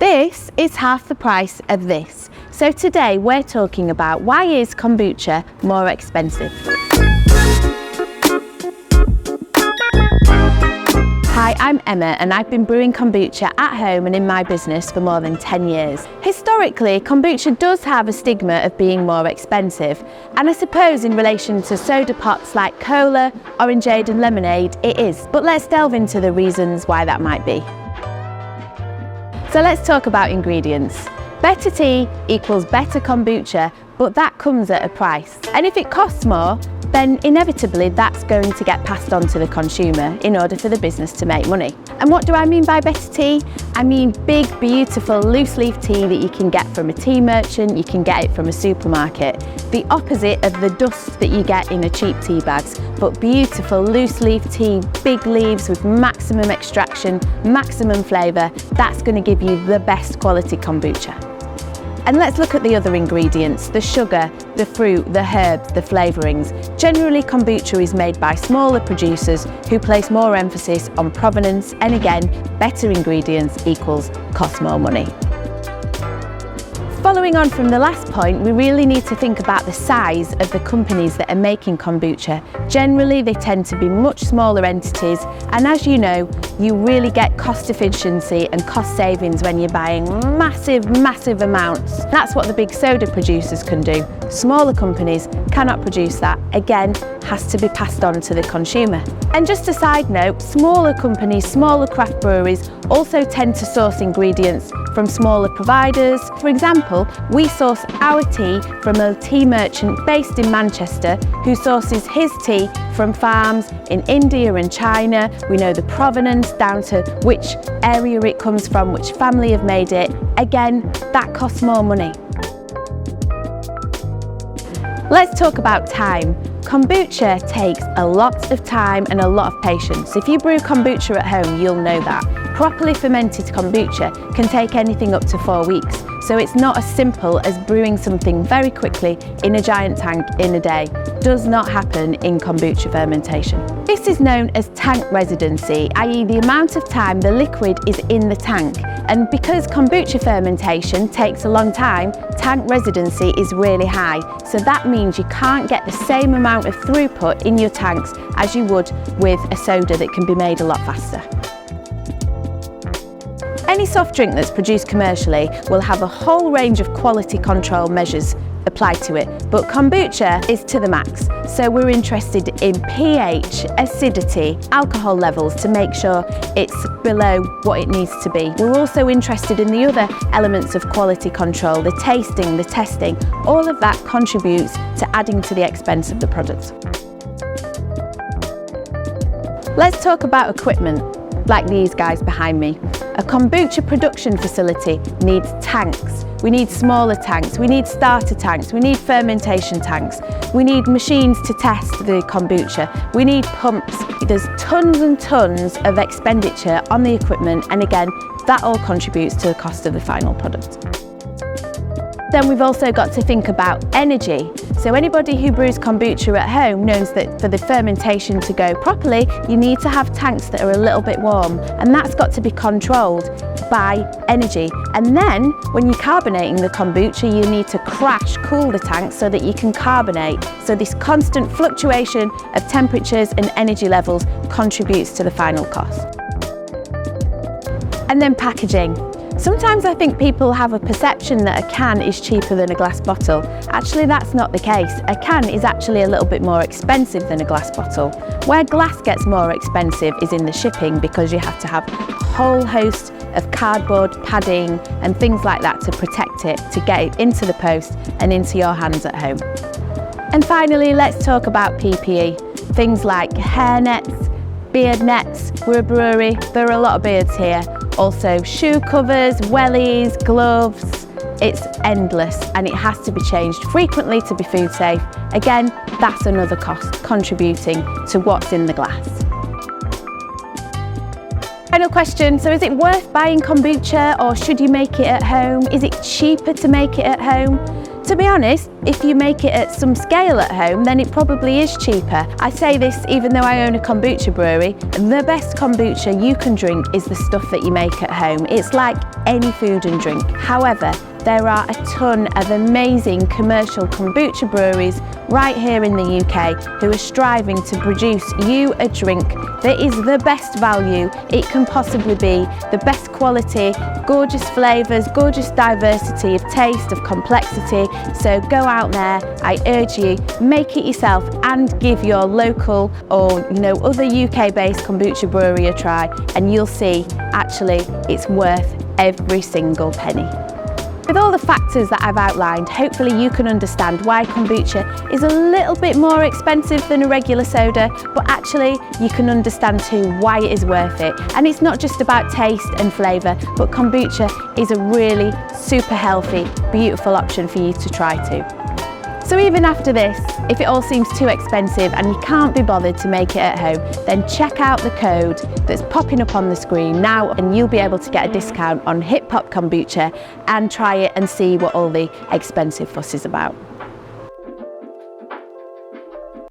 This is half the price of this. So today we're talking about why is kombucha more expensive? Hi, I'm Emma and I've been brewing kombucha at home and in my business for more than 10 years. Historically, kombucha does have a stigma of being more expensive, and I suppose in relation to soda pops like cola, orangeade and lemonade, it is. But let's delve into the reasons why that might be. So let's talk about ingredients. Better tea equals better kombucha, but that comes at a price. And if it costs more, then inevitably that's going to get passed on to the consumer in order for the business to make money. And what do I mean by better tea? I mean big, beautiful, loose leaf tea that you can get from a tea merchant, you can get it from a supermarket. The opposite of the dust that you get in a cheap tea bags, but beautiful loose leaf tea, big leaves with maximum extraction, maximum flavour. That's going to give you the best quality kombucha. And let's look at the other ingredients, the sugar, the fruit, the herbs, the flavourings. Generally, kombucha is made by smaller producers who place more emphasis on provenance, and again, better ingredients equals cost more money. Following on from the last point, we really need to think about the size of the companies that are making kombucha. Generally, they tend to be much smaller entities, and as you know, you really get cost efficiency and cost savings when you're buying massive amounts. That's what the big soda producers can do. Smaller companies cannot produce that. Again, has to be passed on to the consumer. And just a side note, smaller companies, smaller craft breweries also tend to source ingredients from smaller providers. For example, we source our tea from a tea merchant based in Manchester who sources his tea from farms in India and China. We know the provenance down to which area it comes from, which family have made it. Again, that costs more money. Let's talk about time. Kombucha takes a lot of time and a lot of patience. If you brew kombucha at home, you'll know that. Properly fermented kombucha can take anything up to 4 weeks. So it's not as simple as brewing something very quickly in a giant tank in a day. Does not happen in kombucha fermentation. This is known as tank residency, i.e. the amount of time the liquid is in the tank. And because kombucha fermentation takes a long time, tank residency is really high. So that means you can't get the same amount of throughput in your tanks as you would with a soda that can be made a lot faster. Any soft drink that's produced commercially will have a whole range of quality control measures applied to it, but kombucha is to the max. So we're interested in pH, acidity, alcohol levels to make sure it's below what it needs to be. We're also interested in the other elements of quality control, the tasting, the testing. All of that contributes to adding to the expense of the product. Let's talk about equipment, like these guys behind me. A kombucha production facility needs tanks. We need smaller tanks, we need starter tanks, we need fermentation tanks, we need machines to test the kombucha, we need pumps. There's tons and tons of expenditure on the equipment, and again, that all contributes to the cost of the final product. Then we've also got to think about energy. So anybody who brews kombucha at home knows that for the fermentation to go properly, you need to have tanks that are a little bit warm, and that's got to be controlled by energy. And then when you're carbonating the kombucha, you need to crash cool the tanks so that you can carbonate. So this constant fluctuation of temperatures and energy levels contributes to the final cost. And then packaging. Sometimes I think people have a perception that a can is cheaper than a glass bottle. Actually, that's not the case. A can is actually a little bit more expensive than a glass bottle. Where glass gets more expensive is in the shipping, because you have to have a whole host of cardboard, padding and things like that to protect it, to get it into the post and into your hands at home. And finally, let's talk about PPE. Things like hair nets, beard nets. We're a brewery, there are a lot of beards here. Also shoe covers, wellies, gloves. It's endless, and it has to be changed frequently to be food safe. Again, that's another cost contributing to what's in the glass. Final question, so is it worth buying kombucha, or should you make it at home? Is it cheaper to make it at home? To be honest, if you make it at some scale at home, then it probably is cheaper. I say this even though I own a kombucha brewery. The best kombucha you can drink is the stuff that you make at home. It's like any food and drink. However, there are a ton of amazing commercial kombucha breweries right here in the UK who are striving to produce you a drink that is the best value it can possibly be, the best quality, gorgeous flavours, gorgeous diversity of taste, of complexity. So go out there, I urge you, make it yourself and give your local or other UK-based kombucha brewery a try, and you'll see actually it's worth every single penny. With all the factors that I've outlined, hopefully you can understand why kombucha is a little bit more expensive than a regular soda, but actually you can understand too why it is worth it. And it's not just about taste and flavour, but kombucha is a really super healthy, beautiful option for you to try too. So even after this, if it all seems too expensive and you can't be bothered to make it at home, then check out the code that's popping up on the screen now and you'll be able to get a discount on Hip Hop Kombucha and try it and see what all the expensive fuss is about.